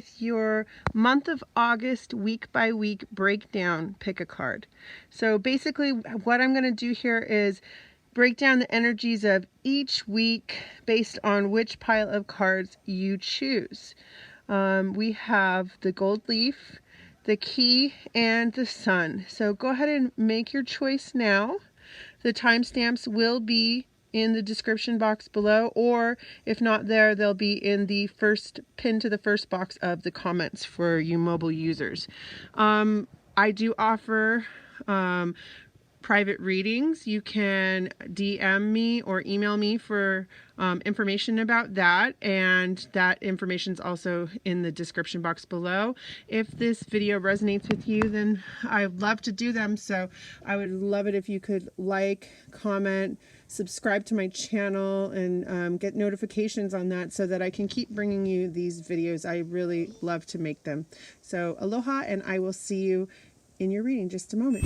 with your month of August week by week breakdown, pick a card. So basically what I'm going to do here is break down the energies of each week based on which pile of cards you choose. We have the gold leaf, the key, and the sun. So go ahead and make your choice now. The timestamps will be in the description box below, or if not there, they'll be in the first pin to the first box of the comments for you mobile users. I do offer private readings. You can DM me or email me for information about that, and that information is also in the description box below. If this video resonates with you, then I'd love to do them, so I would love it if you could like, comment, subscribe to my channel, and get notifications on that so that I can keep bringing you these videos. I really love to make them. So aloha, and I will see you in your reading in just a moment.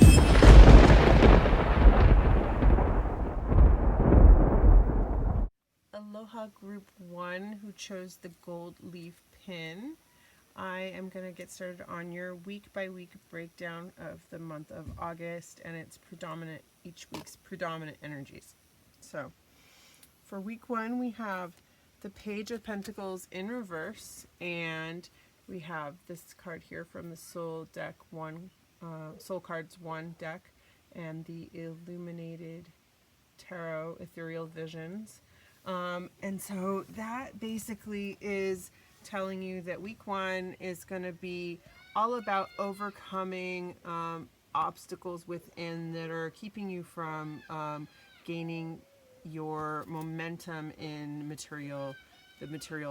Aloha Group 1 who chose the gold leaf pin. I am going to get started on your week by week breakdown of the month of August and its predominant, each week's predominant energies. So for week 1 we have the Page of Pentacles in reverse, and we have this card here from the Soul deck 1, Soul Cards 1 deck, and the Illuminated Tarot Ethereal Visions. And so that basically is telling you that week 1 is going to be all about overcoming obstacles within that are keeping you from gaining your momentum in the material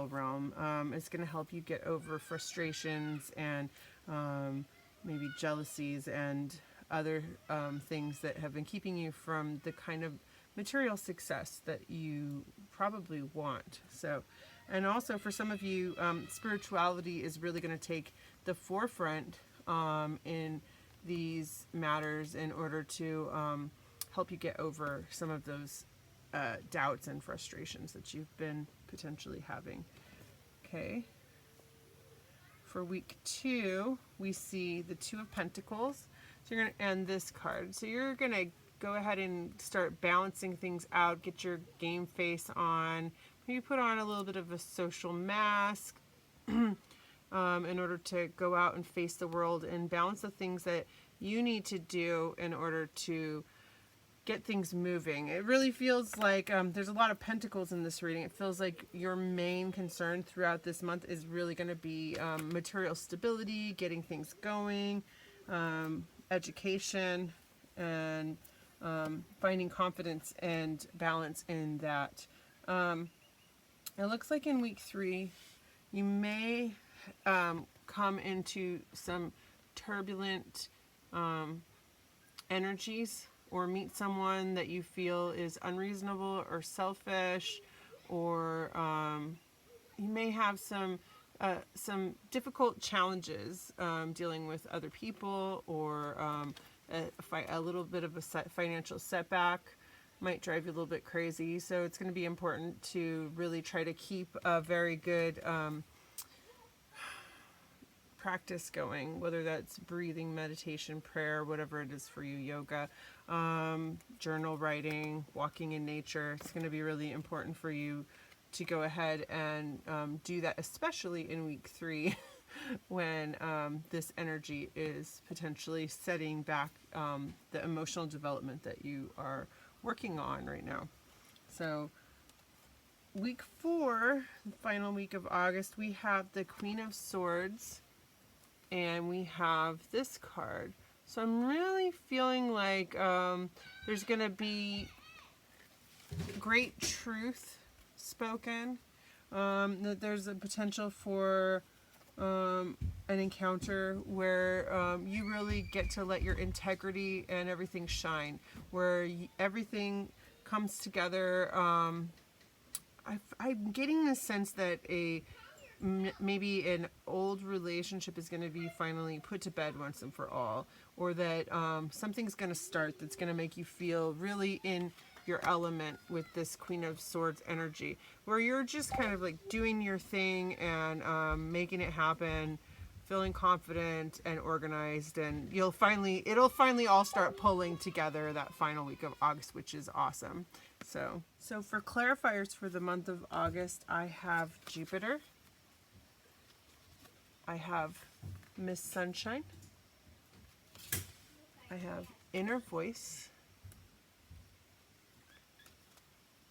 realm. It's going to help you get over frustrations and maybe jealousies and other things that have been keeping you from the kind of material success that you probably want. So, and also for some of you, spirituality is really going to take the forefront in these matters in order to help you get over some of those doubts and frustrations that you've been potentially having. Okay. For week 2, we see the Two of Pentacles. So you're going to end this card. So you're going to go ahead and start balancing things out, get your game face on, maybe put on a little bit of a social mask in order to go out and face the world and balance the things that you need to do in order to get things moving. It really feels like there's a lot of pentacles in this reading. It feels like your main concern throughout this month is really going to be material stability, getting things going, education, and finding confidence and balance in that. It looks like in week 3 you may come into some turbulent energies, or meet someone that you feel is unreasonable or selfish, or you may have some difficult challenges dealing with other people, or a little bit of a financial setback might drive you a little bit crazy. So it's going to be important to really try to keep a very good practice going, whether that's breathing, meditation, prayer, whatever it is for you, yoga, journal writing, walking in nature. It's going to be really important for you to go ahead and do that, especially in week 3 when this energy is potentially setting back the emotional development that you are working on right now. So week 4, the final week of August, we have the Queen of Swords, and we have this card. So I'm really feeling like there's going to be great truth spoken, that there's a potential for an encounter where you really get to let your integrity and everything shine, where everything comes together. I'm getting the sense that maybe an old relationship is going to be finally put to bed once and for all, or that something's going to start that's going to make you feel really in your element with this Queen of Swords energy, where you're just kind of like doing your thing and making it happen, feeling confident and organized, and it'll finally all start pulling together that final week of August, which is awesome. So for clarifiers for the month of August, I have Jupiter, I have Miss Sunshine, I have Inner Voice,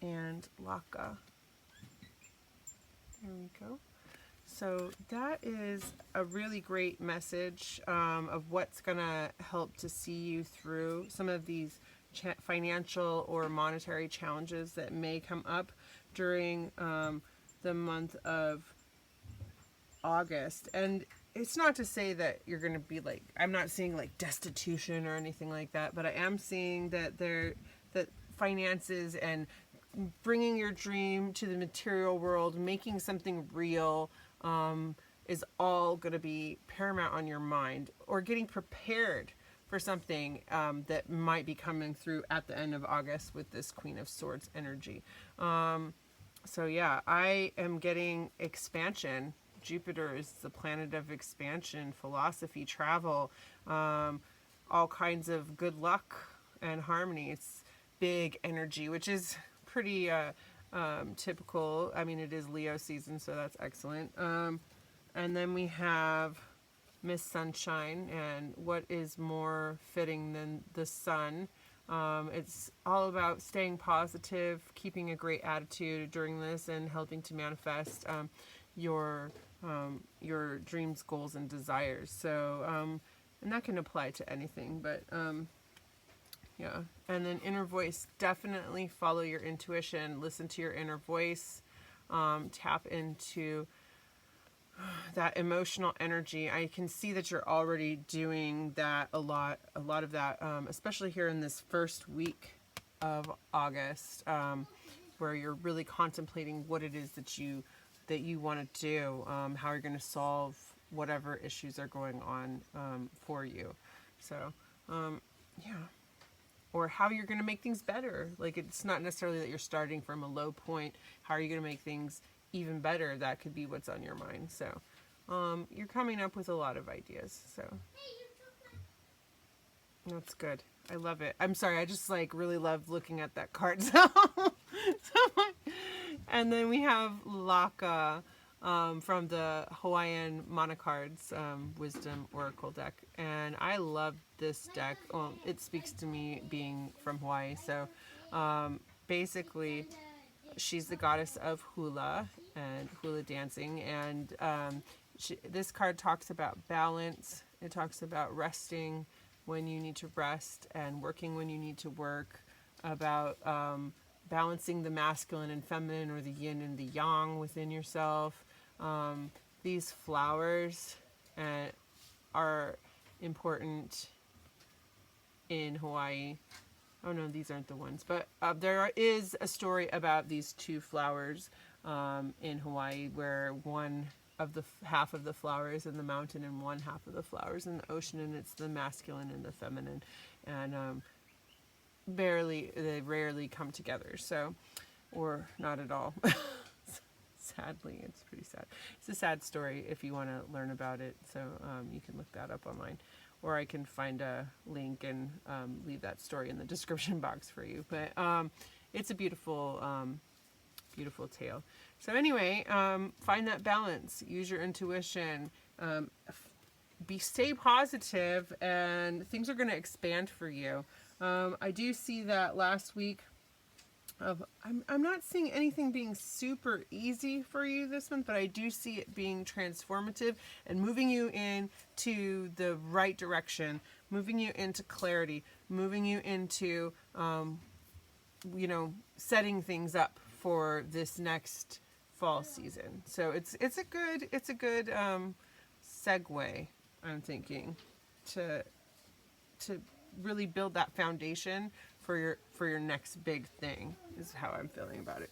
and Laka. There we go. So that is a really great message of what's going to help to see you through some of these financial or monetary challenges that may come up during the month of August. And it's not to say that you're going to be like, I'm not seeing like destitution or anything like that, but I am seeing that that finances and bringing your dream to the material world, making something real, is all going to be paramount on your mind, or getting prepared for something that might be coming through at the end of August with this Queen of Swords energy. So yeah, I am getting expansion. Jupiter is the planet of expansion, philosophy, travel, all kinds of good luck and harmony. It's big energy, which is pretty typical. I mean, it is Leo season, so that's excellent. And then we have Miss Sunshine, and what is more fitting than the sun? It's all about staying positive, keeping a great attitude during this, and helping to manifest your dreams, goals, and desires. So, and that can apply to anything, but yeah. And then inner voice, definitely follow your intuition, listen to your inner voice, tap into that emotional energy. I can see that you're already doing that a lot of that, especially here in this first week of August, where you're really contemplating what it is that you want to do, how you're going to solve whatever issues are going on for you. So, yeah. Or how you're going to make things better. Like, it's not necessarily that you're starting from a low point. How are you going to make things even better? That could be what's on your mind. So, you're coming up with a lot of ideas. So, that's good. I love it. I'm sorry. I just like really love looking at that card. And then we have Laka from the Hawaiian Monocards Wisdom Oracle deck. And I love this deck. Well, it speaks to me being from Hawaii. So basically, she's the goddess of hula and hula dancing. And this card talks about balance. It talks about resting when you need to rest and working when you need to work, about balancing the masculine and feminine, or the yin and the yang within yourself. These flowers are important in Hawaii. Oh no, these aren't the ones. But there is a story about these two flowers in Hawaii, where one of the half of the flowers in the mountain and one half of the flowers in the ocean, and it's the masculine and the feminine. And they rarely come together, so, or not at all. Sadly, it's pretty sad. It's a sad story if you want to learn about it, so you can look that up online, or I can find a link and leave that story in the description box for you. But it's a beautiful beautiful tale. So anyway, find that balance, use your intuition, stay positive, and things are going to expand for you. I do see that last week I'm not seeing anything being super easy for you this month, but I do see it being transformative and moving you into the right direction, moving you into clarity, moving you into, setting things up for this next fall season. So it's a good segue, I'm thinking, to really build that foundation for your next big thing, is how I'm feeling about it.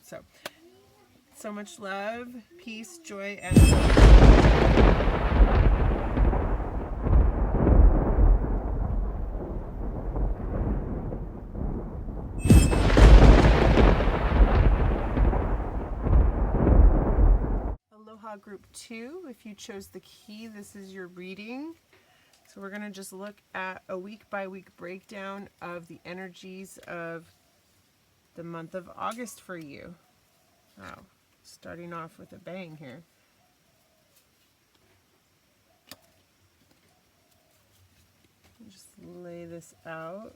So much love, peace, joy, and group 2. If you chose the key, this is your reading. So we're going to just look at a week by week breakdown of the energies of the month of August for you. Wow, starting off with a bang here. Just lay this out.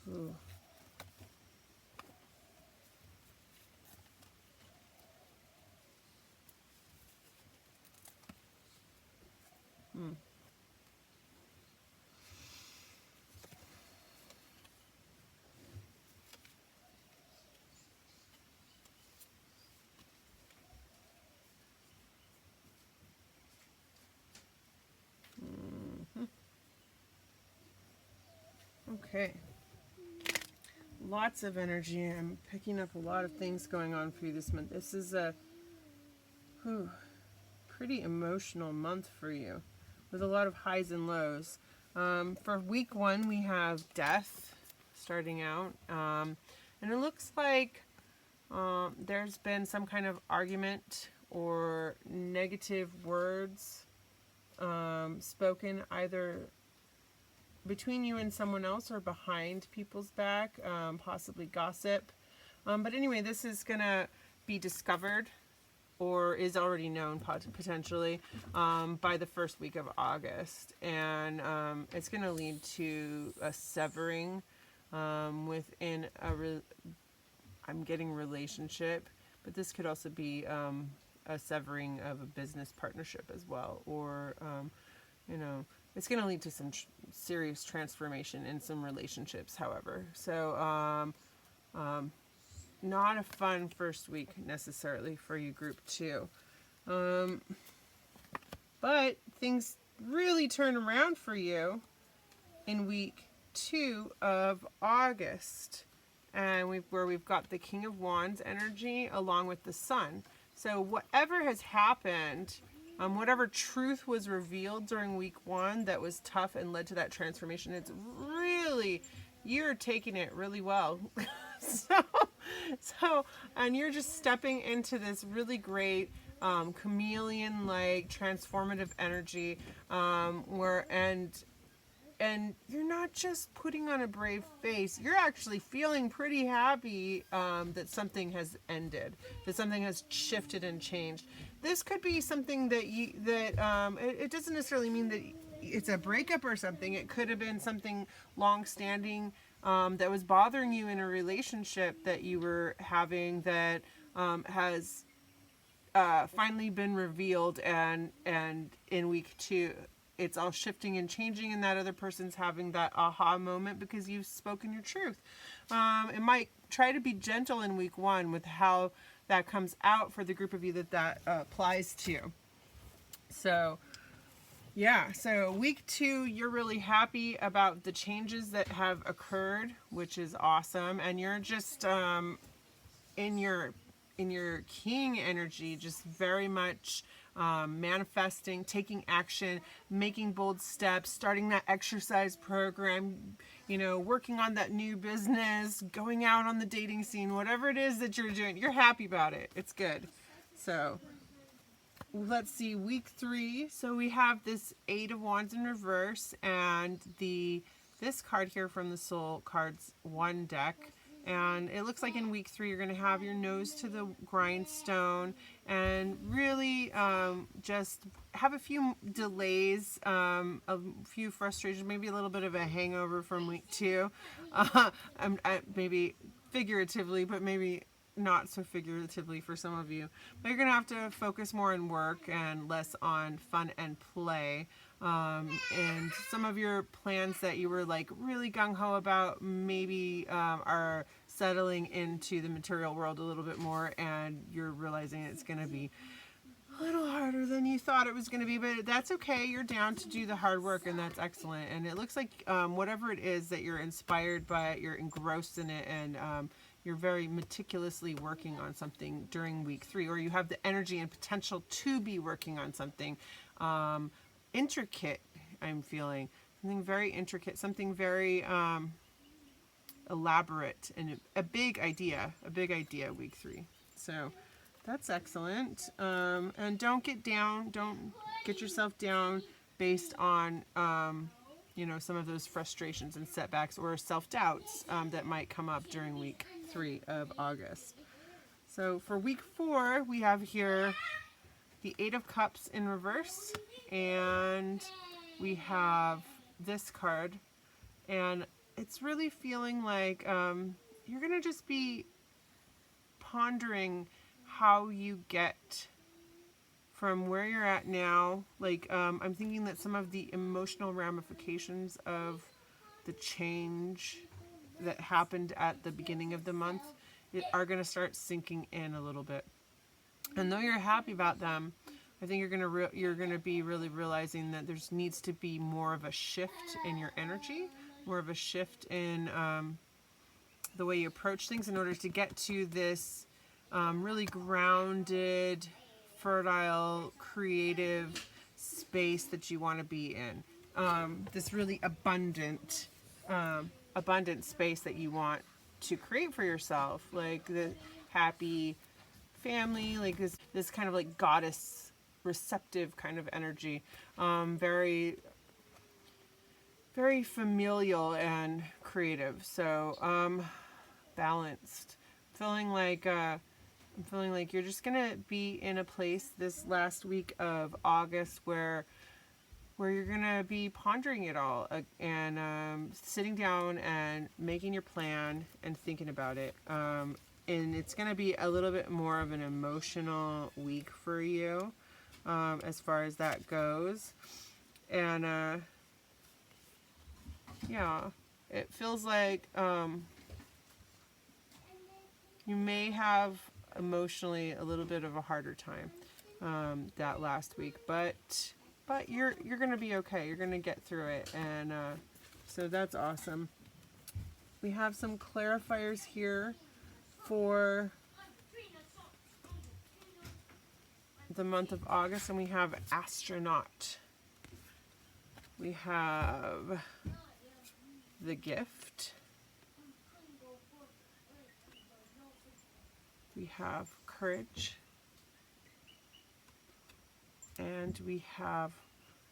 Ooh. Okay. Lots of energy. I'm picking up a lot of things going on for you this month. This is a pretty emotional month for you with a lot of highs and lows. For week 1, we have death starting out. And it looks like there's been some kind of argument or negative words spoken either between you and someone else or behind people's back, possibly gossip. But anyway, this is going to be discovered or is already known potentially by the first week of August. And it's going to lead to a severing within I'm getting relationship, but this could also be a severing of a business partnership as well, or it's going to lead to some serious transformation in some relationships, however. So not a fun first week necessarily for you, group 2. But things really turn around for you in week 2 of August. And we've got the King of Wands energy along with the Sun. So whatever has happened, whatever truth was revealed during week 1 that was tough and led to that transformation, it's really, you're taking it really well. So, and you're just stepping into this really great chameleon-like transformative energy, and you're not just putting on a brave face. You're actually feeling pretty happy that something has ended, that something has shifted and changed. This could be something that it doesn't necessarily mean that it's a breakup or something. It could have been something long-standing that was bothering you in a relationship that you were having that has finally been revealed, and in week 2 it's all shifting and changing, and that other person's having that aha moment because you've spoken your truth. It might try to be gentle in week 1 with how that comes out for the group of you that applies to. So yeah, so week 2, you're really happy about the changes that have occurred, which is awesome, and you're just in your king energy, just very much manifesting, taking action, making bold steps, starting that exercise program, working on that new business, going out on the dating scene, whatever it is that you're doing, you're happy about it. It's good. So let's see, week 3. So we have this 8 of Wands in reverse and this card here from the Soul Cards 1 deck. And it looks like in week 3 you're going to have your nose to the grindstone and really just have a few delays, a few frustrations, maybe a little bit of a hangover from week 2. Maybe figuratively, but maybe not so figuratively for some of you. But you're going to have to focus more on work and less on fun and play. And some of your plans that you were like really gung-ho about maybe are settling into the material world a little bit more, and you're realizing it's going to be a little harder than you thought it was going to be, but that's okay. You're down to do the hard work, and that's excellent. And it looks like whatever it is that you're inspired by it, you're engrossed in it, and you're very meticulously working on something during week 3, or you have the energy and potential to be working on something intricate. I'm feeling something very intricate, something very elaborate and a big idea week 3. So that's excellent. And don't get yourself down based on, some of those frustrations and setbacks or self-doubts that might come up during week 3 of August. So for week 4, we have here the 8 of Cups in reverse, and we have this card, and it's really feeling like you're going to just be pondering how you get from where you're at now. Like, I'm thinking that some of the emotional ramifications of the change that happened at the beginning of the month are going to start sinking in a little bit. And though you're happy about them, I think you're gonna be really realizing that there needs to be more of a shift in your energy, more of a shift in the way you approach things in order to get to this really grounded, fertile, creative space that you want to be in. This really abundant space that you want to create for yourself, like the happy family, like this kind of like goddess receptive kind of energy, very very familial and creative. So balanced, feeling like you're just gonna be in a place this last week of August where you're gonna be pondering it all and sitting down and making your plan and thinking about it. And it's going to be a little bit more of an emotional week for you as far as that goes. And it feels like you may have emotionally a little bit of a harder time that last week, but you're going to be okay. You're going to get through it. And so that's awesome. We have some clarifiers here for the month of August, and we have astronaut. We have the gift. We have courage. And we have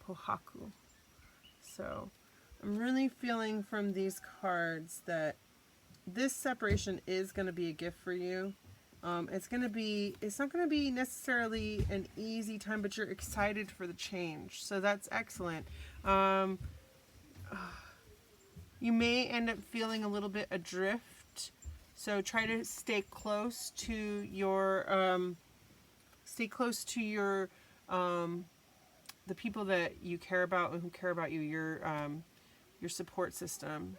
pohaku. So I'm really feeling from these cards that this separation is going to be a gift for you. It's not going to be necessarily an easy time, but you're excited for the change. So that's excellent. You may end up feeling a little bit adrift. So try to stay close to your, the people that you care about and who care about you, your support system,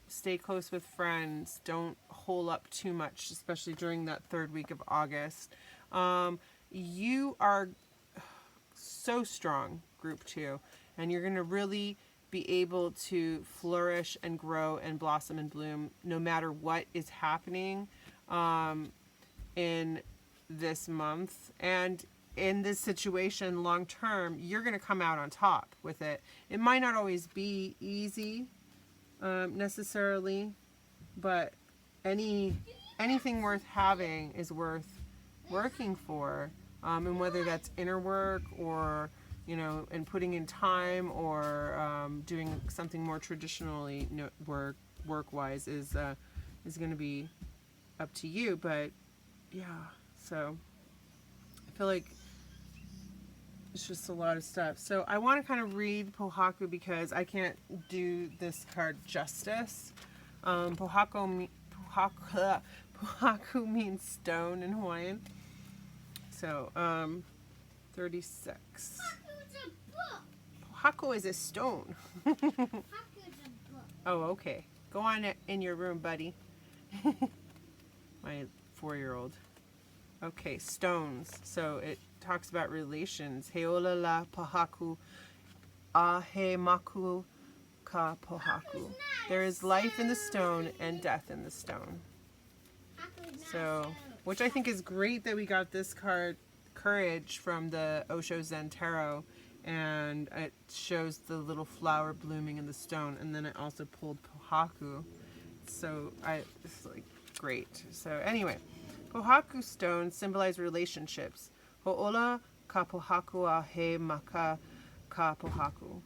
stay close with friends. Don't hole up too much, especially during that 3rd week of August. You are so strong, group 2, and you're going to really be able to flourish and grow and blossom and bloom no matter what is happening in this month. And in this situation long term, you're going to come out on top with it. It might not always be easy necessarily, but anything worth having is worth working for, and whether that's inner work or and putting in time or doing something more traditionally work wise is going to be up to you. But yeah, so I feel like it's just a lot of stuff. So I want to kind of read pohaku because I can't do this card justice. Pohaku means stone in Hawaiian. So 36. Pohaku is a stone. Oh, okay. Go on in your room, buddy. My 4-year-old. Okay, stones. So it talks about relations. Heolala pohaku ahe maku ka pohaku. There is life in the stone and death in the stone. So, which I think is great that we got this card, Courage, from the Osho Zen Tarot. and it shows the little flower blooming in the stone. And then I also pulled Pohaku. So it's like great. So anyway, Pohaku stones symbolize relationships. Ho'ola ka pohaku a he maka ka pohaku.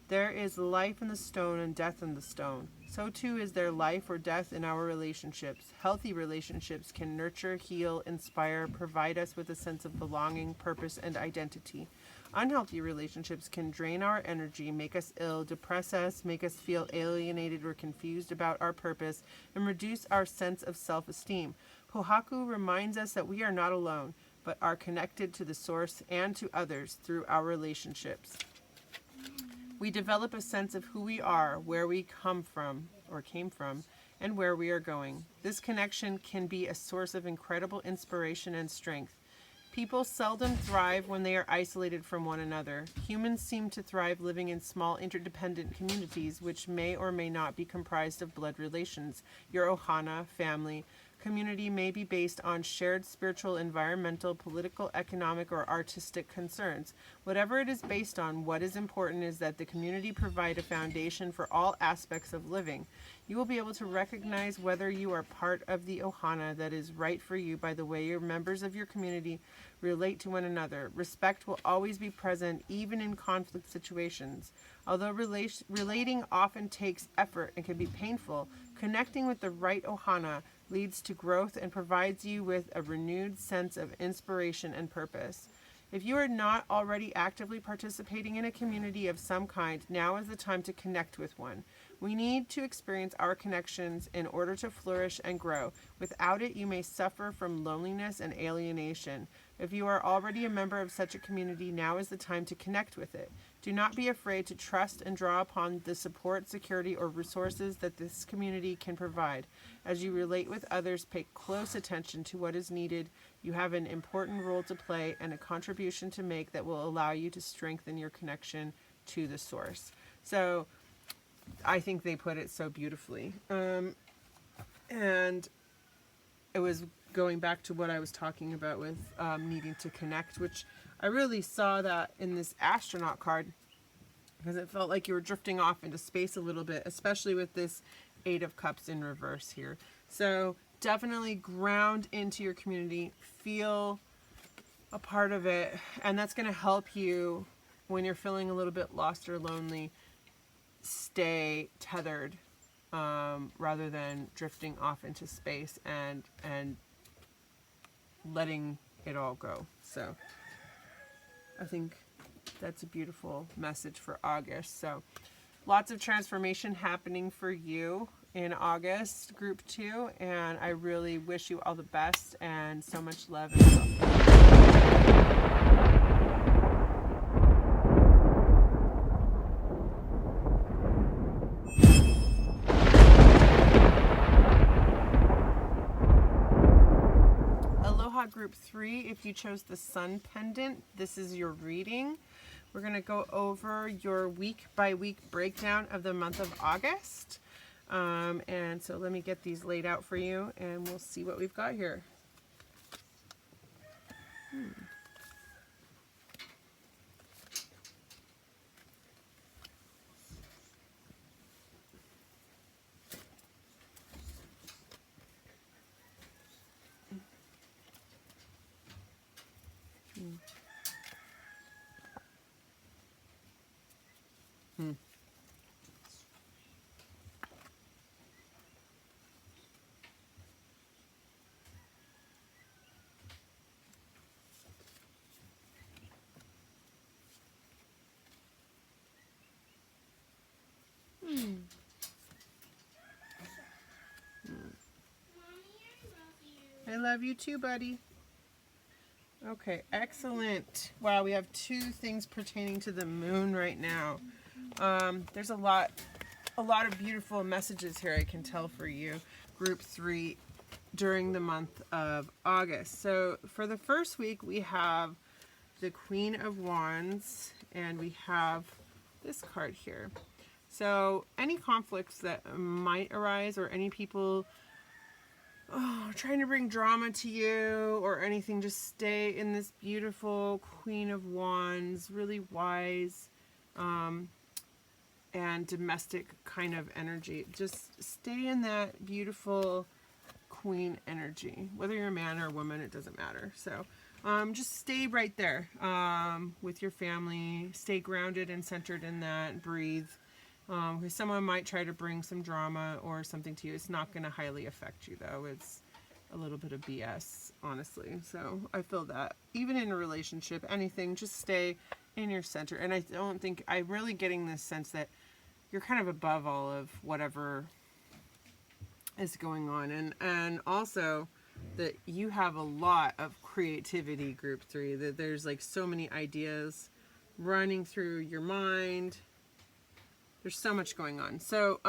There is life in the stone and death in the stone. So too is there life or death in our relationships. Healthy relationships can nurture, heal, inspire, provide us with a sense of belonging, purpose, and identity. Unhealthy relationships can drain our energy, make us ill, depress us, make us feel alienated or confused about our purpose, and reduce our sense of self-esteem. Pohaku reminds us that we are not alone, but are connected to the source and to others through our relationships. We develop a sense of who we are, where we come from, or came from, and where we are going. This connection can be a source of incredible inspiration and strength. People seldom thrive when they are isolated from one another. Humans seem to thrive living in small interdependent communities which may or may not be comprised of blood relations. Your ohana, family, community may be based on shared spiritual, environmental, political, economic, or artistic concerns. Whatever it is based on, what is important is that the community provide a foundation for all aspects of living. You will be able to recognize whether you are part of the ohana that is right for you by the way your members of your community relate to one another. Respect will always be present, even in conflict situations. Although relating often takes effort and can be painful, connecting with the right ohana leads to growth and provides you with a renewed sense of inspiration and purpose. If you are not already actively participating in a community of some kind, now is the time to connect with one. We need to experience our connections in order to flourish and grow. Without it, you may suffer from loneliness and alienation. If you are already a member of such a community, now is the time to connect with it. Do not be afraid to trust and draw upon the support, security, or resources that this community can provide. As you relate with others, pay close attention to what is needed. You have an important role to play and a contribution to make that will allow you to strengthen your connection to the source. So I think they put it so beautifully. And it was going back to what I was talking about with needing to connect, which I really saw that in this astronaut card, because it felt like you were drifting off into space a little bit, especially with this Eight of Cups in reverse here. So definitely ground into your community, feel a part of it, and that's going to help you when you're feeling a little bit lost or lonely, stay tethered rather than drifting off into space and letting it all go. So I think that's a beautiful message for August. So lots of transformation happening for you in August, group 2, and I really wish you all the best and so much love and love. Group 3, if you chose the Sun pendant, this is your reading. We're going to go over your week by week breakdown of the month of August. And so let me get these laid out for you and we'll see what we've got here. I love you too, buddy. Okay, excellent. Wow, we have 2 things pertaining to the moon right now. There's a lot of beautiful messages here I can tell for you, group 3, during the month of August. So for the first week, we have the Queen of Wands, and we have this card here. So any conflicts that might arise, or any people trying to bring drama to you or anything, just stay in this beautiful Queen of Wands, really wise and domestic kind of energy. Just stay in that beautiful Queen energy. Whether you're a man or a woman, it doesn't matter. So just stay right there with your family. Stay grounded and centered in that. Breathe. Because someone might try to bring some drama or something to you. It's not going to highly affect you, though. It's a little bit of BS, honestly. So I feel that. Even in a relationship, anything, just stay in your center. And I don't think, I'm really getting this sense that you're kind of above all of whatever is going on. And also that you have a lot of creativity, group 3. That there's like so many ideas running through your mind. There's so much going on. So,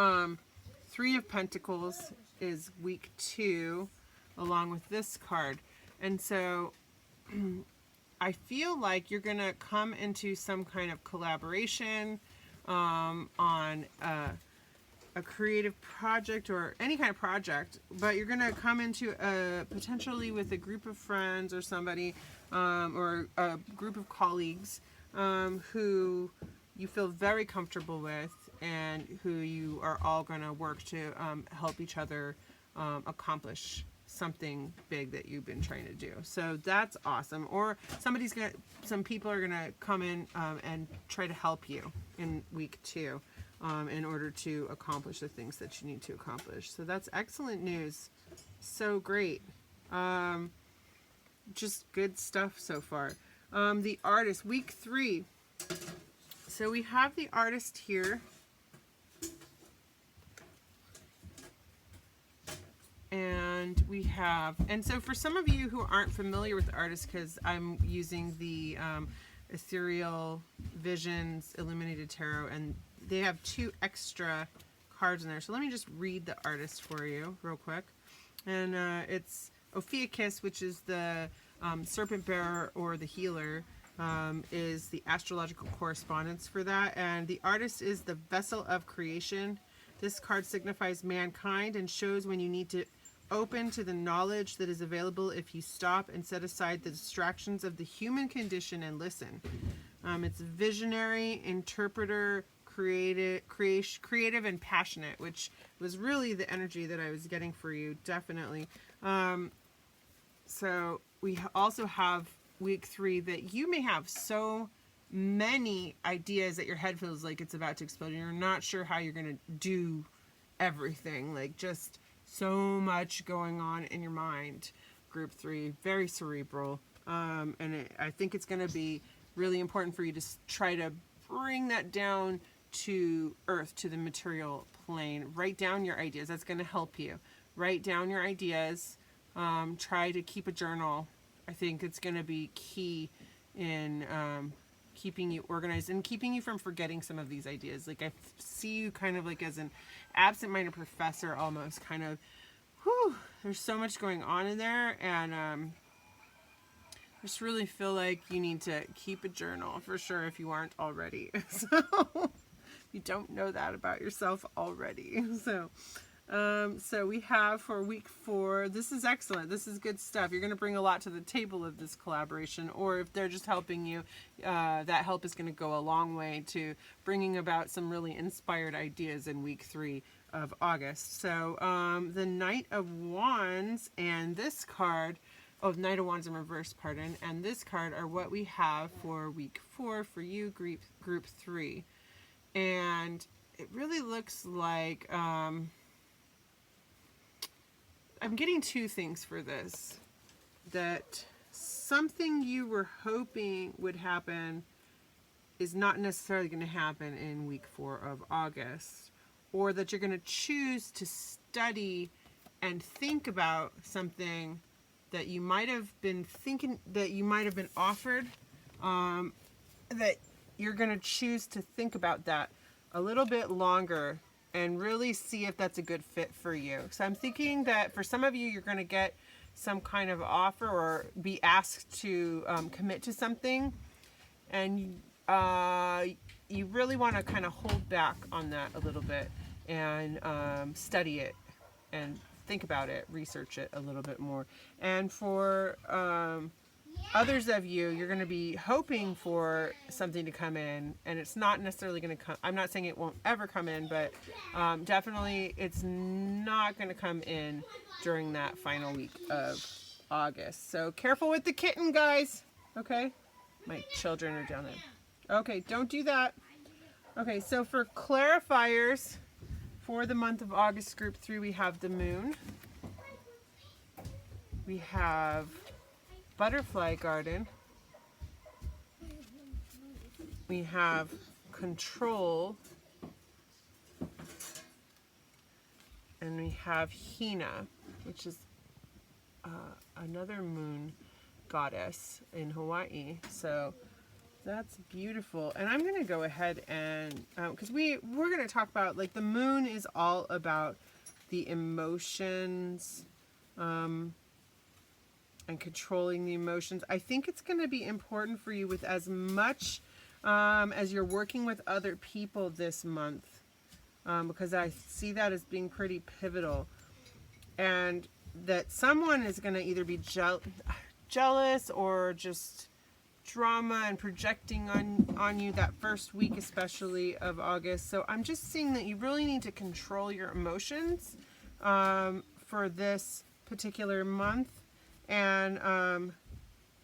3 of Pentacles is week 2, along with this card. And so, I feel like you're going to come into some kind of collaboration on a creative project or any kind of project. But you're going to come into potentially with a group of friends or somebody or a group of colleagues who you feel very comfortable with and who you are all going to work to help each other accomplish something big that you've been trying to do. So that's awesome. Or some people are going to come in and try to help you in week 2 in order to accomplish the things that you need to accomplish. So that's excellent news. So great. Just good stuff so far. The Artist, week 3. So we have the Artist here. And we have, and so for some of you who aren't familiar with the Artist, because I'm using the Ethereal Visions Illuminated Tarot, and they have 2 extra cards in there. So let me just read the Artist for you real quick. And it's Ophiuchus, which is the serpent bearer or the healer. Is the astrological correspondence for that. And the Artist is the vessel of creation. This card signifies mankind and shows when you need to open to the knowledge that is available if you stop and set aside the distractions of the human condition and listen. It's visionary, interpreter, creative and passionate, which was really the energy that I was getting for you, definitely. So we also have week 3 that you may have so many ideas that your head feels like it's about to explode and you're not sure how you're going to do everything. Like just so much going on in your mind. Group 3, very cerebral. I think it's going to be really important for you to try to bring that down to earth, to the material plane. Write down your ideas. That's going to help you. Write down your ideas. Try to keep a journal. I think it's going to be key in keeping you organized and keeping you from forgetting some of these ideas. Like I see you kind of like as an absent-minded professor almost, kind of, there's so much going on in there, and I just really feel like you need to keep a journal for sure if you aren't already. So you don't know that about yourself already. So we have for week 4, this is excellent. This is good stuff. You're going to bring a lot to the table of this collaboration, or if they're just helping you, that help is going to go a long way to bringing about some really inspired ideas in week 3 of August. So the Knight of Wands and this card, Knight of Wands in reverse, pardon, and this card are what we have for week 4 for you, group 3. And it really looks like... I'm getting 2 things for this. That something you were hoping would happen is not necessarily going to happen in week 4 of August. Or that you're going to choose to study and think about something that you might have been thinking, that you might have been offered. That you're going to choose to think about that a little bit longer and really see if that's a good fit for you. So I'm thinking that for some of you, you're going to get some kind of offer or be asked to commit to something. And you really want to kind of hold back on that a little bit and study it and think about it, research it a little bit more. And for others of you, you're going to be hoping for something to come in, and it's not necessarily going to come. I'm not saying it won't ever come in, but definitely it's not going to come in during that final week of August. So careful with the kitten, guys. Okay? My children are down there. Okay, don't do that. Okay, so for clarifiers for the month of August, group 3, we have the moon. We have butterfly garden. We have control. And we have Hina, which is another moon goddess in Hawaii. So that's beautiful. And I'm going to go ahead and, because we're going to talk about, like, the moon is all about the emotions, and controlling the emotions. I think it's going to be important for you with as much as you're working with other people this month, because I see that as being pretty pivotal, and that someone is going to either be jealous or just drama and projecting on you that first week, especially of August. So I'm just seeing that you really need to control your emotions for this particular month, and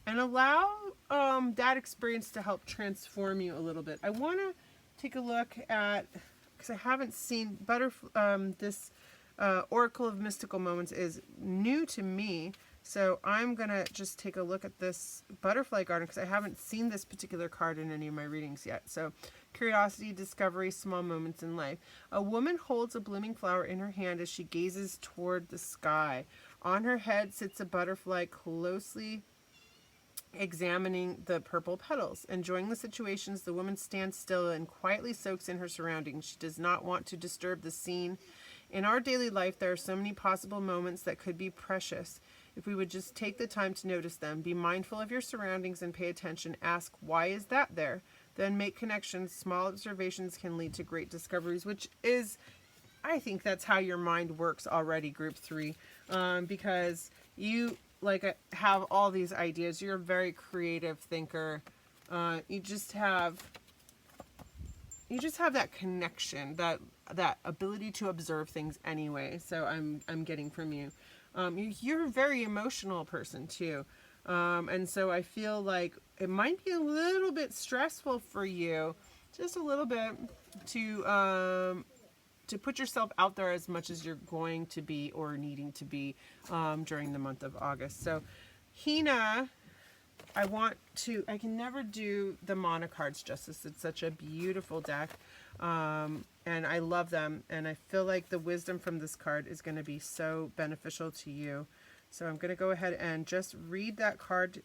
allow that experience to help transform you a little bit. I want to take a look at, because I haven't seen this Oracle of Mystical Moments is new to me. So I'm going to just take a look at this butterfly garden, because I haven't seen this particular card in any of my readings yet. So curiosity, discovery, small moments in life. A woman holds a blooming flower in her hand as she gazes toward the sky. On her head sits a butterfly, closely examining the purple petals. Enjoying the situations, the woman stands still and quietly soaks in her surroundings. She does not want to disturb the scene. In our daily life, there are so many possible moments that could be precious if we would just take the time to notice them. Be mindful of your surroundings and pay attention. Ask, why is that there? Then make connections. Small observations can lead to great discoveries, which is, I think that's how your mind works already, group 3, because you have all these ideas. You're a very creative thinker. You just have that connection, that ability to observe things anyway. So I'm getting from you. You're a very emotional person too. And so I feel like it might be a little bit stressful for you, just a little bit, to put yourself out there as much as you're going to be or needing to be during the month of August. So Hina, I can never do the Mana cards justice. It's such a beautiful deck. And I love them. And I feel like the wisdom from this card is going to be so beneficial to you. So I'm going to go ahead and just read that card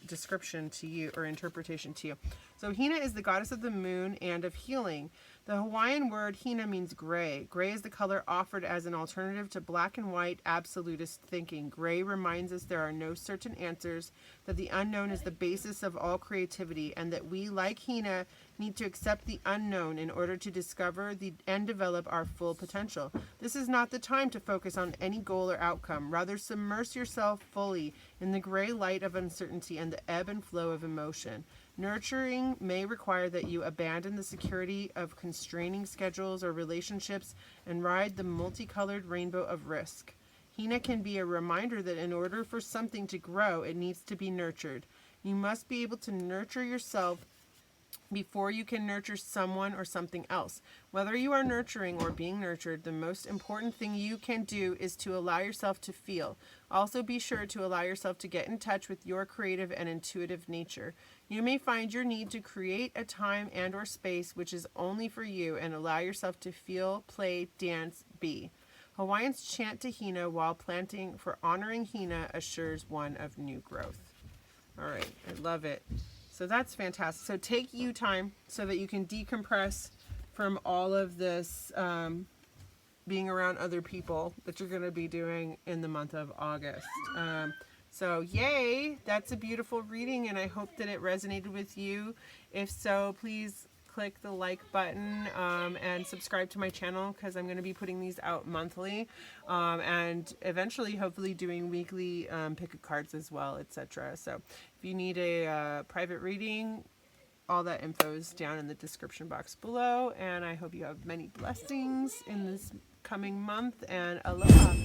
description to you, or interpretation to you. So Hina is the goddess of the moon and of healing. The Hawaiian word Hina means gray. Gray is the color offered as an alternative to black and white absolutist thinking. Gray reminds us there are no certain answers, that the unknown is the basis of all creativity, and that we, like Hina, need to accept the unknown in order to discover and develop our full potential. This is not the time to focus on any goal or outcome. Rather, submerge yourself fully in the gray light of uncertainty and the ebb and flow of emotion. Nurturing may require that you abandon the security of constraining schedules or relationships and ride the multicolored rainbow of risk. Hina can be a reminder that in order for something to grow, it needs to be nurtured. You must be able to nurture yourself before you can nurture someone or something else. Whether you are nurturing or being nurtured, the most important thing you can do is to allow yourself to feel. Also be sure to allow yourself to get in touch with your creative and intuitive nature. You may find your need to create a time and or space which is only for you, and allow yourself to feel, play, dance, be. Hawaiians chant to Hina while planting, for honoring Hina assures one of new growth. All right, I love it. So that's fantastic. So take you time so that you can decompress from all of this being around other people that you're going to be doing in the month of August. So yay, that's a beautiful reading, and I hope that it resonated with you. If so, please click the like button and subscribe to my channel, because I'm going to be putting these out monthly and eventually hopefully doing weekly pick of cards as well, etc. So if you need a private reading, all that info is down in the description box below, and I hope you have many blessings in this coming month, and aloha.